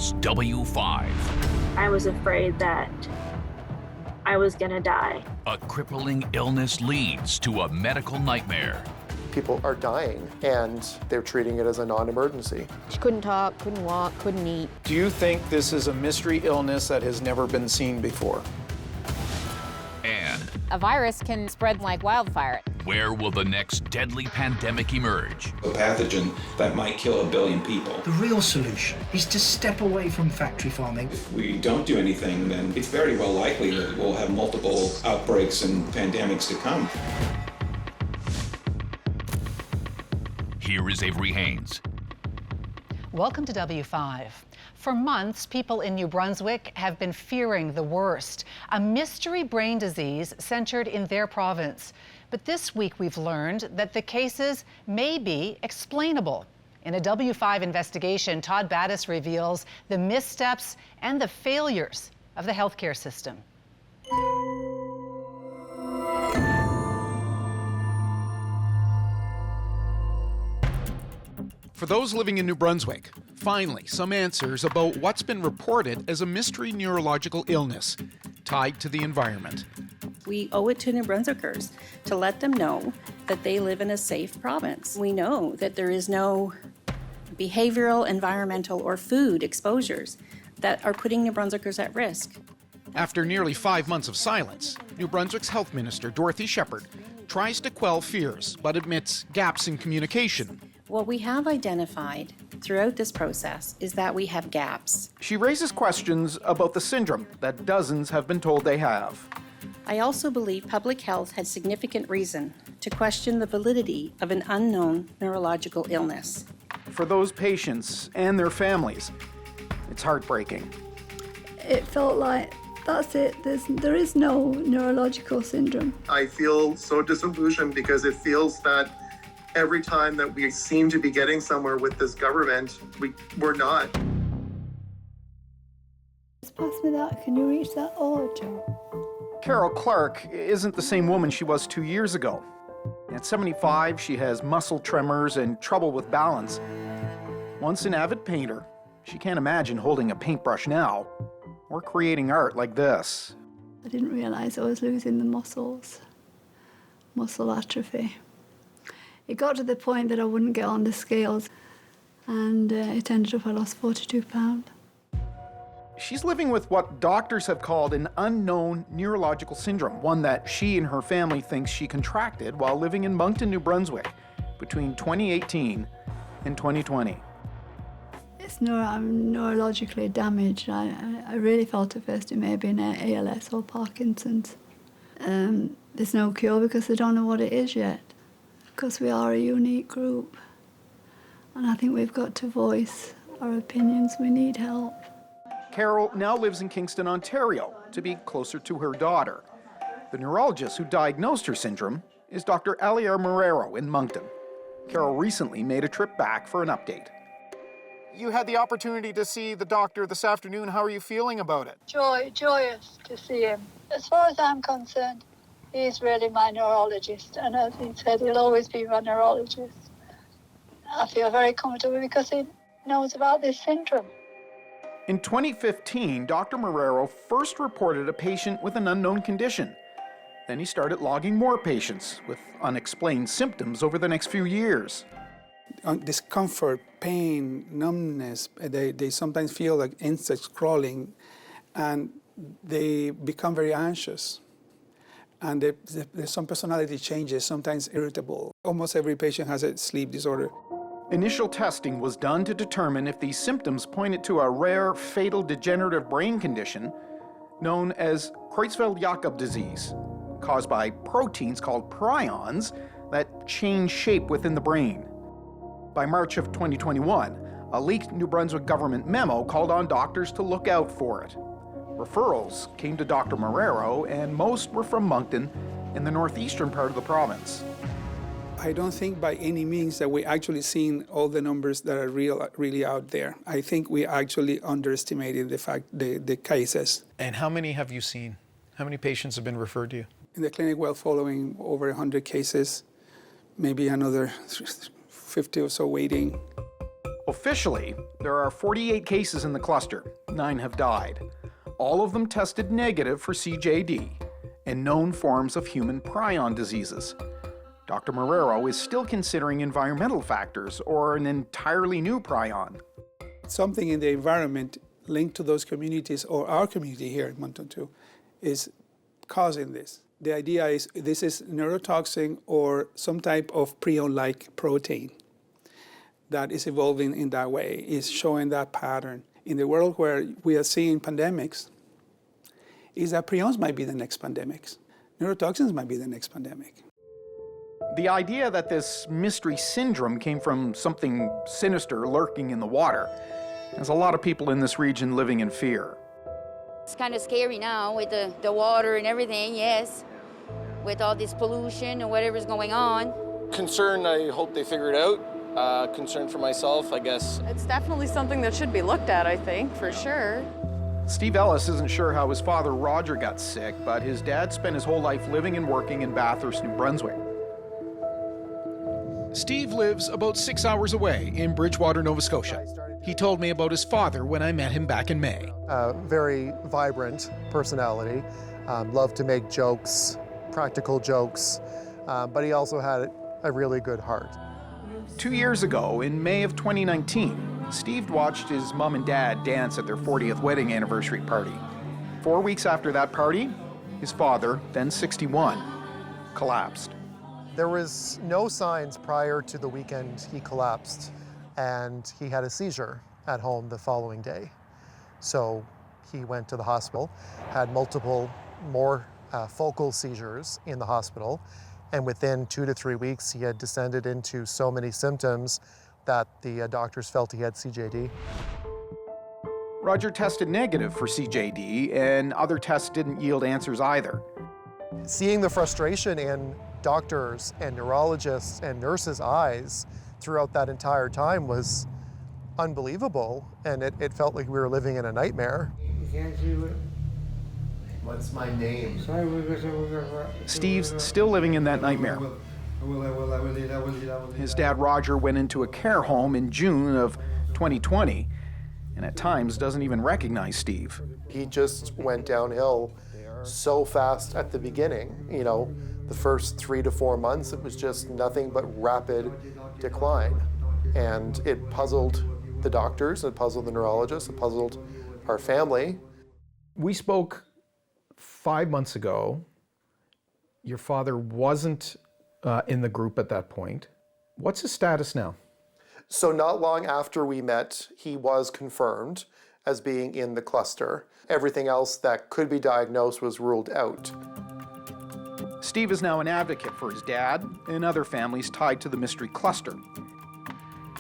is W5. I was afraid that I was gonna die. A crippling illness leads to a medical nightmare. People are dying, and they're treating it as a non-emergency. She couldn't talk, couldn't walk, couldn't eat. Do you think this is a mystery illness that has never been seen before? And A virus can spread like wildfire. where will the next deadly pandemic emerge? A pathogen that might kill 1 billion people. The real solution is to step away from factory farming. If we don't do anything, then it's very well likely that we'll have multiple outbreaks and pandemics to come. Here is Avery Haynes. Welcome to W5. For months, people in New Brunswick have been fearing the worst, a mystery brain disease centered in their province. But this week we've learned that the cases may be explainable. In a W5 investigation, Todd Battis reveals the missteps and the failures of the healthcare system. For those living in New Brunswick, finally, some answers about what's been reported as a mystery neurological illness tied to the environment. We owe it to New Brunswickers to let them know that they live in a safe province. We know that there is no behavioral, environmental, or food exposures that are putting New Brunswickers at risk. After nearly 5 months of silence, New Brunswick's Health Minister, Dorothy Shepherd, tries to quell fears, but admits gaps in communication. What we have identified throughout this process is that we have gaps. She raises questions about the syndrome that dozens have been told they have. I also believe public health had significant reason to question the validity of an unknown neurological illness. For those patients and their families, it's heartbreaking. It felt like, that's it, there is no neurological syndrome. I feel so disillusioned because it feels that every time that we seem to be getting somewhere with this government, we're not. Just pass me that, can you reach that? Oh, Joe. Carol Clark isn't the same woman she was 2 years ago. At 75, she has muscle tremors and trouble with balance. Once an avid painter, she can't imagine holding a paintbrush now or creating art like this. I didn't realize I was losing the muscles, muscle atrophy. It got to the point that I wouldn't get on the scales, and it ended up I lost 42 pounds. She's living with what doctors have called an unknown neurological syndrome, one that she and her family thinks she contracted while living in Moncton, New Brunswick, between 2018 and 2020. I'm neurologically damaged. I really felt at first it may have been ALS or Parkinson's. There's no cure because they don't know what it is yet, because we are a unique group. And I think we've got to voice our opinions. We need help. Carol now lives in Kingston, Ontario, to be closer to her daughter. The neurologist who diagnosed her syndrome is Dr. Aliar Marrero in Moncton. Carol recently made a trip back for an update. You had the opportunity to see the doctor this afternoon. How are you feeling about it? Joyous to see him. As far as I'm concerned, he's really my neurologist, and as he said, he'll always be my neurologist. I feel very comfortable because he knows about this syndrome. In 2015, Dr. Marrero first reported a patient with an unknown condition. Then he started logging more patients with unexplained symptoms over the next few years. Discomfort, pain, numbness, they sometimes feel like insects crawling, and they become very anxious. And there's some personality changes, sometimes irritable. Almost every patient has a sleep disorder. Initial testing was done to determine if these symptoms pointed to a rare, fatal degenerative brain condition known as Creutzfeldt-Jakob disease, caused by proteins called prions that change shape within the brain. By March of 2021, a leaked New Brunswick government memo called on doctors to look out for it. Referrals came to Dr. Marrero, and most were from Moncton in the northeastern part of the province. I don't think by any means that we actually seen all the numbers that are really out there. I think we actually underestimated the cases. And how many have you seen? How many patients have been referred to you? In the clinic, we're following over 100 cases, maybe another 50 or so waiting. Officially, there are 48 cases in the cluster. 9 have died. All of them tested negative for CJD and known forms of human prion diseases. Dr. Marrero is still considering environmental factors or an entirely new prion. Something in the environment linked to those communities or our community here in Moncton too is causing this. The idea is this is neurotoxin or some type of prion-like protein that is evolving in that way, is showing that pattern. In the world where we are seeing pandemics, is that prions might be the next pandemics. Neurotoxins might be the next pandemic. The idea that this mystery syndrome came from something sinister lurking in the water has a lot of people in this region living in fear. It's kind of scary now with the water and everything, yes, with all this pollution and whatever's going on. Concern, I hope they figure it out. Concern for myself, I guess. It's definitely something that should be looked at, I think, for sure. Steve Ellis isn't sure how his father Roger got sick, but his dad spent his whole life living and working in Bathurst, New Brunswick. Steve lives about 6 hours away in Bridgewater, Nova Scotia. He told me about his father when I met him back in May. Very vibrant personality, loved to make jokes, practical jokes, but he also had a really good heart. 2 years ago, in May of 2019, Steve watched his mom and dad dance at their 40th wedding anniversary party. 4 weeks after that party, his father, then 61, collapsed. There was no signs prior to the weekend he collapsed, and he had a seizure at home the following day. So he went to the hospital, had multiple more focal seizures in the hospital, and within 2 to 3 weeks, he had descended into so many symptoms that the doctors felt he had CJD. Roger tested negative for CJD, and other tests didn't yield answers either. Seeing the frustration in doctors and neurologists and nurses' eyes throughout that entire time was unbelievable, and it felt like we were living in a nightmare. What's my name? Steve's still living in that nightmare. His dad Roger went into a care home in June of 2020, and at times doesn't even recognize Steve. He just went downhill so fast at the beginning. You know, the first 3 to 4 months, it was just nothing but rapid decline. And it puzzled the doctors, it puzzled the neurologists, it puzzled our family. We spoke 5 months ago. Your father wasn't in the group at that point. What's his status now? So not long after we met, he was confirmed as being in the cluster. Everything else that could be diagnosed was ruled out. Steve is now an advocate for his dad and other families tied to the mystery cluster.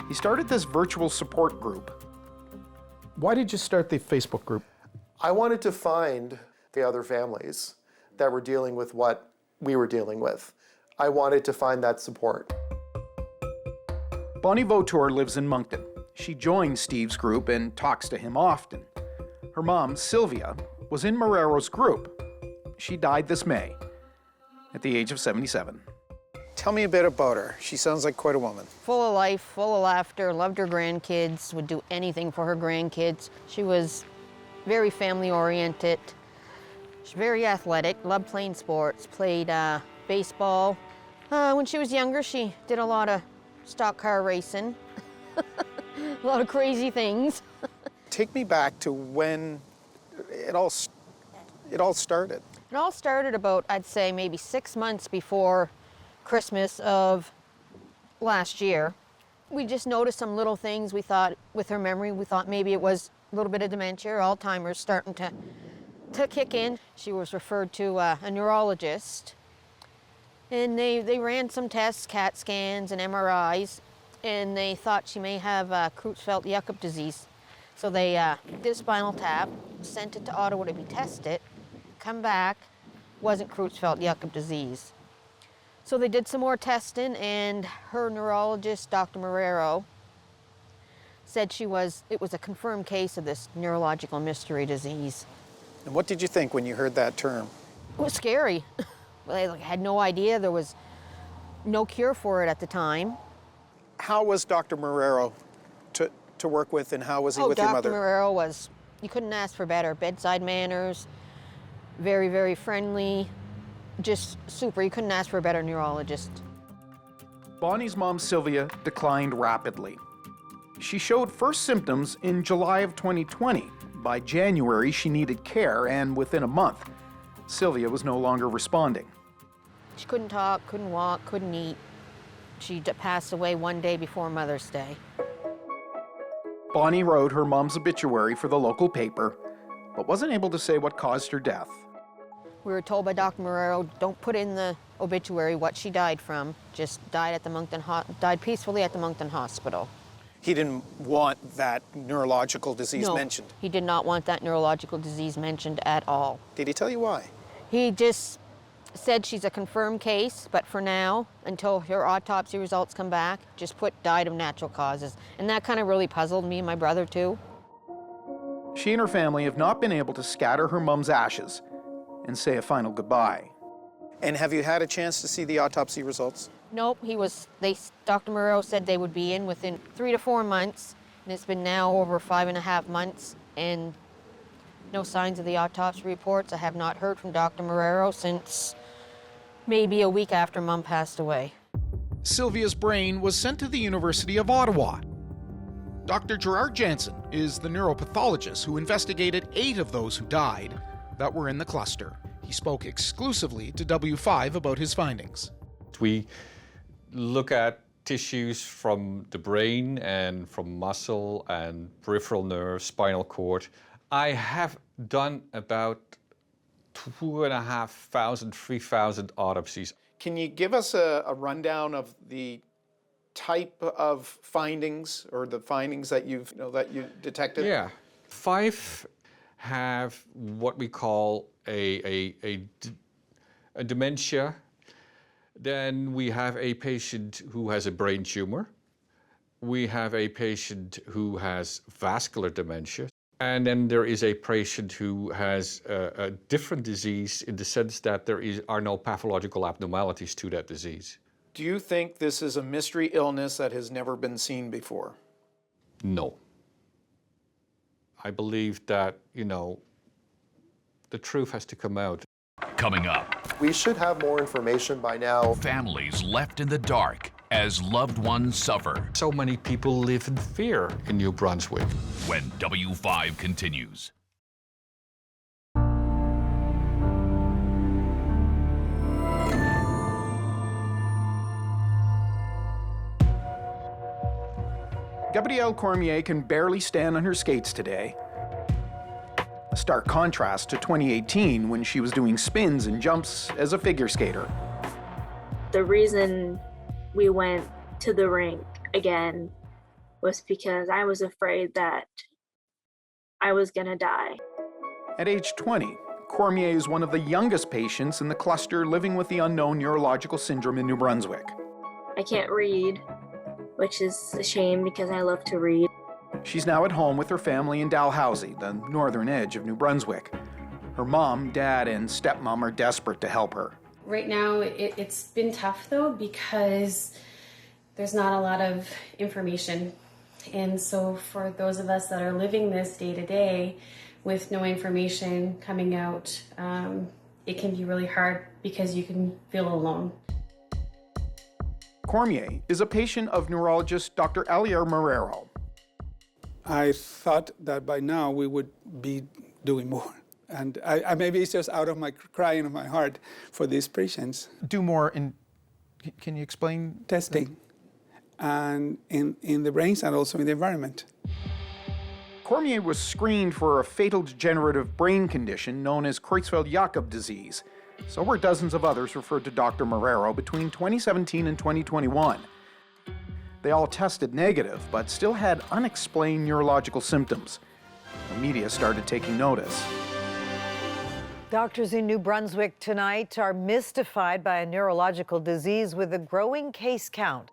He started this virtual support group. Why did you start the Facebook group? I wanted to find the other families that were dealing with what we were dealing with. I wanted to find that support. Bonnie Vautour lives in Moncton. She joins Steve's group and talks to him often. Her mom, Sylvia, was in Marrero's group. She died this May at the age of 77. Tell me a bit about her. She sounds like quite a woman. Full of life, full of laughter, loved her grandkids, would do anything for her grandkids. She was very family-oriented. She's very athletic, loved playing sports, played baseball. When she was younger, she did a lot of stock car racing, a lot of crazy things. Take me back to when it all started. It all started about, I'd say, maybe 6 months before Christmas of last year. We just noticed some little things. We thought, with her memory, we thought maybe it was a little bit of dementia or Alzheimer's starting to kick in. She was referred to a neurologist, and they ran some tests, CAT scans and MRIs, and they thought she may have Creutzfeldt-Jakob disease. So they did a spinal tap, sent it to Ottawa to be tested, come back, wasn't Creutzfeldt-Jakob disease. So they did some more testing, and her neurologist, Dr. Marrero, said it was a confirmed case of this neurological mystery disease. And what did you think when you heard that term? It was scary. I had no idea. There was no cure for it at the time. How was Dr. Marrero to work with, and how was he with your Dr. mother? Marrero was, you couldn't ask for better. Bedside manners, very, very friendly, just super. You couldn't ask for a better neurologist. Bonnie's mom, Sylvia, declined rapidly. She showed first symptoms in July of 2020. By January, she needed care, and within a month, Sylvia was no longer responding. She couldn't talk, couldn't walk, couldn't eat. She passed away one day before Mother's Day. Bonnie wrote her mom's obituary for the local paper, but wasn't able to say what caused her death. We were told by Dr. Marrero, don't put in the obituary what she died from. Just died at the died peacefully at the Moncton Hospital. He didn't want that neurological disease No, mentioned. he did not want that neurological disease mentioned at all. Did he tell you why? He just said she's a confirmed case, but for now, until her autopsy results come back, just put died of natural causes. And that kind of really puzzled me and my brother too. She and her family have not been able to scatter her mom's ashes and say a final goodbye. And have you had a chance to see the autopsy results? Nope, Dr. Marrero said they would be in within 3 to 4 months, and it's been now over 5.5 months, and no signs of the autopsy reports. I have not heard from Dr. Marrero since maybe a week after Mom passed away. Sylvia's brain was sent to the University of Ottawa. Dr. Gerard Jansen is the neuropathologist who investigated 8 of those who died that were in the cluster. He spoke exclusively to W5 about his findings. We look at tissues from the brain and from muscle and peripheral nerves, spinal cord. I have done about 2,500, 3,000 autopsies. Can you give us a rundown of the type of findings or the findings that you detected? Yeah. 5 have what we call a dementia. Then we have a patient who has a brain tumor. We have a patient who has vascular dementia. And then there is a patient who has a different disease in the sense that there are no pathological abnormalities to that disease. Do you think this is a mystery illness that has never been seen before? No. I believe that, the truth has to come out. Coming up, We should have more information by now. families left in the dark as loved ones suffer. So many people live in fear in New Brunswick. When W5 continues. Gabrielle Cormier can barely stand on her skates today. A stark contrast to 2018 when she was doing spins and jumps as a figure skater. The reason we went to the rink again was because I was afraid that I was gonna die. At age 20, Cormier is one of the youngest patients in the cluster living with the unknown neurological syndrome in New Brunswick. I can't read, which is a shame because I love to read. She's now at home with her family in Dalhousie, the northern edge of New Brunswick. Her mom, dad, and stepmom are desperate to help her. Right now, it's been tough though because there's not a lot of information. And so for those of us that are living this day to day with no information coming out, it can be really hard because you can feel alone. Cormier is a patient of neurologist Dr. Alier Marrero. I thought that by now we would be doing more. And I maybe it's just out of my crying of my heart for these patients. Do more, and can you explain? Testing, and in the brains and also in the environment. Cormier was screened for a fatal degenerative brain condition known as Creutzfeldt-Jakob disease. So were dozens of others referred to Dr. Marrero between 2017 and 2021. They all tested negative, but still had unexplained neurological symptoms. The media started taking notice. Doctors in New Brunswick tonight are mystified by a neurological disease with a growing case count.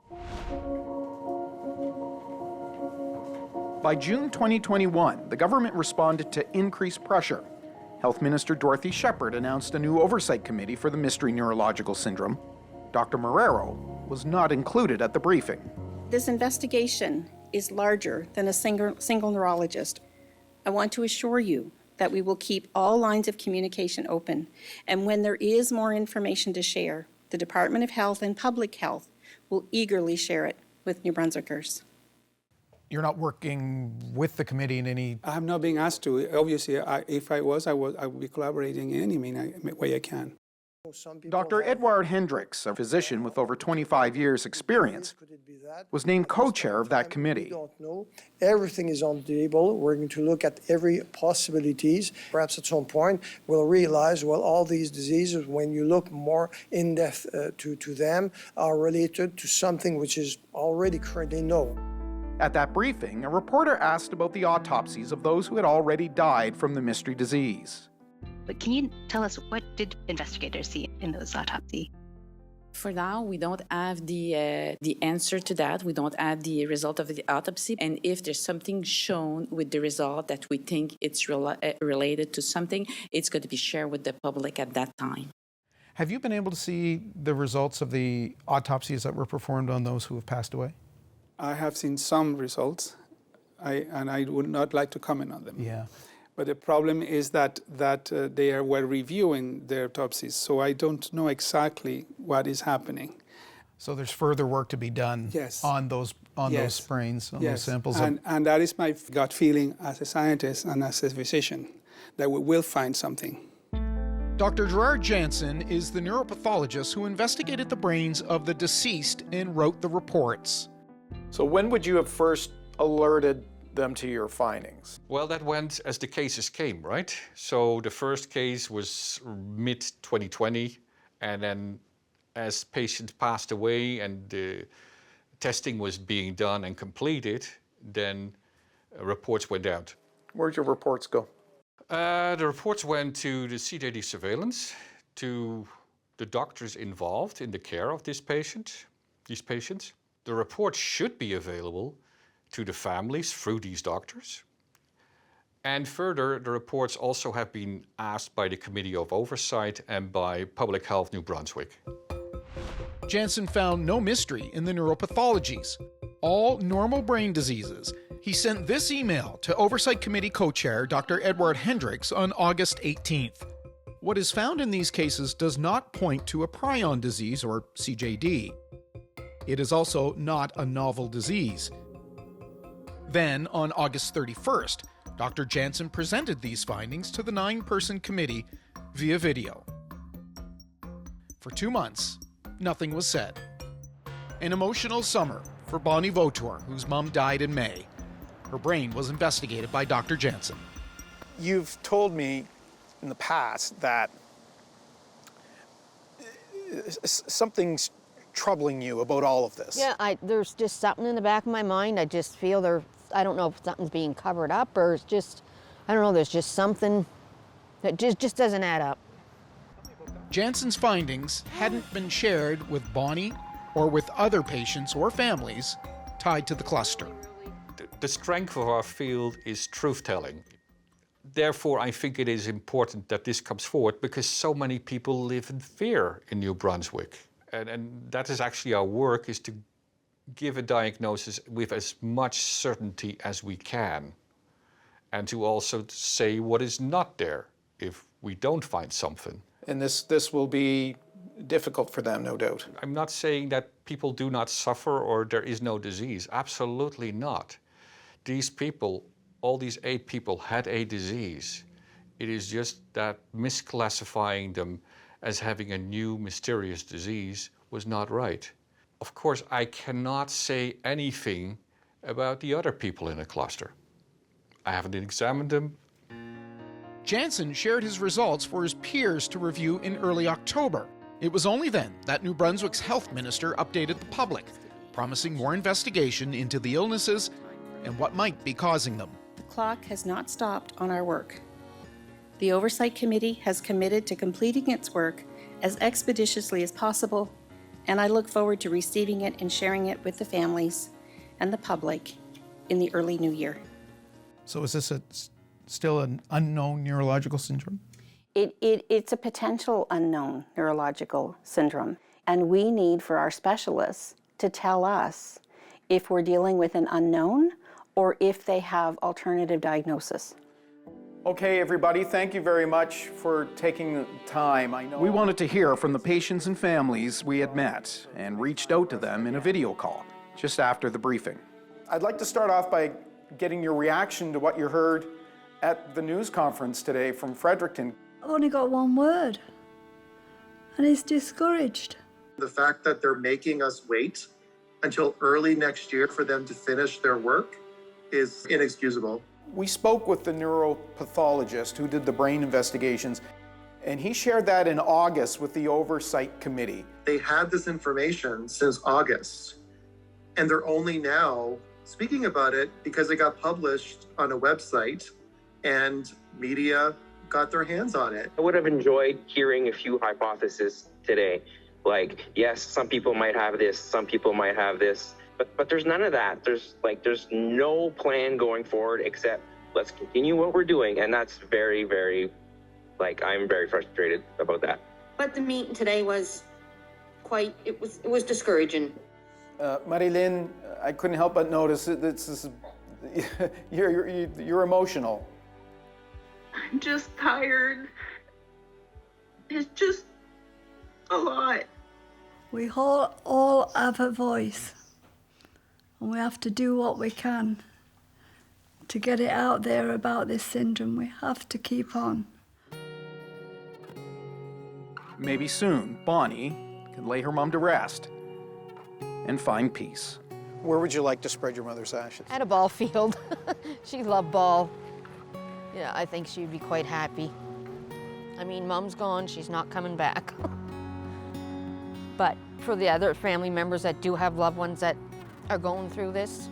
By June 2021, the government responded to increased pressure. Health Minister Dorothy Shepherd announced a new oversight committee for the mystery neurological syndrome. Dr. Marrero was not included at the briefing. This investigation is larger than a single neurologist. I want to assure you that we will keep all lines of communication open, and when there is more information to share, the Department of Health and Public Health will eagerly share it with New Brunswickers. You're not working with the committee in any... I'm not being asked to. Obviously, if I would be collaborating in any way I can. Dr. Edward Hendricks, a physician with over 25 years' experience, was named co-chair of that committee. We don't know. Everything is on the table. We're going to look at every possibilities. Perhaps at some point we'll realize, well, all these diseases, when you look more in depth to them, are related to something which is already currently known. At that briefing, a reporter asked about the autopsies of those who had already died from the mystery disease. But can you tell us, what did investigators see in those autopsies? For now, we don't have the answer to that. We don't have the result of the autopsy. And if there's something shown with the result that we think it's related to something, it's going to be shared with the public at that time. Have you been able to see the results of the autopsies that were performed on those who have passed away? I have seen some results, and I would not like to comment on them. Yeah. But the problem is that they were reviewing their autopsies, so I don't know exactly what is happening. So there's further work to be done on those sprains, on those samples. And that is my gut feeling as a scientist and as a physician, that we will find something. Dr. Gerard Jansen is the neuropathologist who investigated the brains of the deceased and wrote the reports. So when would you have first alerted them to your findings? Well, that went as the cases came, right? So the first case was mid-2020, and then as patients passed away and the testing was being done and completed, then reports went out. Where'd your reports go? The reports went to the CJD surveillance, to the doctors involved in the care of these patients. The reports should be available to the families through these doctors. And further, the reports also have been asked by the Committee of Oversight and by Public Health New Brunswick. Jansen found no mystery in the neuropathologies, all normal brain diseases. He sent this email to Oversight Committee co-chair Dr. Edward Hendricks on August 18th. What is found in these cases does not point to a prion disease, or CJD. It is also not a novel disease. Then, on August 31st, Dr. Jansen presented these findings to the 9-person committee via video. For 2 months, nothing was said. An emotional summer for Bonnie Vautour, whose mom died in May. Her brain was investigated by Dr. Jansen. You've told me in the past that something's troubling you about all of this. Yeah, there's just something in the back of my mind. I just feel I don't know if something's being covered up or it's just, I don't know, there's just something that just doesn't add up. Jansen's findings hadn't been shared with Bonnie or with other patients or families tied to the cluster. The strength of our field is truth-telling. Therefore, I think it is important that this comes forward because so many people live in fear in New Brunswick. And that is actually our work, is to give a diagnosis with as much certainty as we can. And to also say what is not there if we don't find something. And this will be difficult for them, no doubt. I'm not saying that people do not suffer or there is no disease. Absolutely not. These people, all these 8 people had a disease. It is just that misclassifying them as having a new mysterious disease was not right. Of course, I cannot say anything about the other people in a cluster. I haven't examined them. Jansen shared his results for his peers to review in early October. It was only then that New Brunswick's health minister updated the public, promising more investigation into the illnesses and what might be causing them. The clock has not stopped on our work. The Oversight Committee has committed to completing its work as expeditiously as possible, and I look forward to receiving it and sharing it with the families and the public in the early new year. So is this still an unknown neurological syndrome? It's a potential unknown neurological syndrome, and we need for our specialists to tell us if we're dealing with an unknown or if they have alternative diagnosis. Okay, everybody, thank you very much for taking the time. I know we wanted to hear from the patients and families we had met and reached out to them in a video call just after the briefing. I'd like to start off by getting your reaction to what you heard at the news conference today from Fredericton. I've only got one word, and it's discouraged. The fact that they're making us wait until early next year for them to finish their work is inexcusable. We spoke with the neuropathologist who did the brain investigations, and he shared that in August with the oversight committee. They had this information since August, and they're only now speaking about it because it got published on a website and media got their hands on it. I would have enjoyed hearing a few hypotheses today. Like, yes, some people might have this, some people might have this, but there's none of that. There's no plan going forward except let's continue what we're doing. And that's very, very, I'm very frustrated about that. But the meeting today was it was discouraging. Marilyn, I couldn't help but notice that you're emotional. I'm just tired. It's just a lot. We all have a voice, and we have to do what we can to get it out there about this syndrome. We have to keep on. Maybe soon, Bonnie can lay her mom to rest and find peace. Where would you like to spread your mother's ashes? At a ball field. She loved ball. Yeah, I think she'd be quite happy. I mean, Mom's gone, she's not coming back. But for the other family members that do have loved ones that are going through this,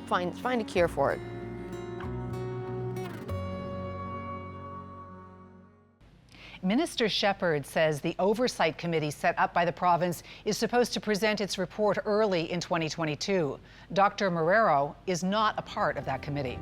find a cure for it. Minister Shepherd says the oversight committee set up by the province is supposed to present its report early in 2022. Dr. Marrero is not a part of that committee.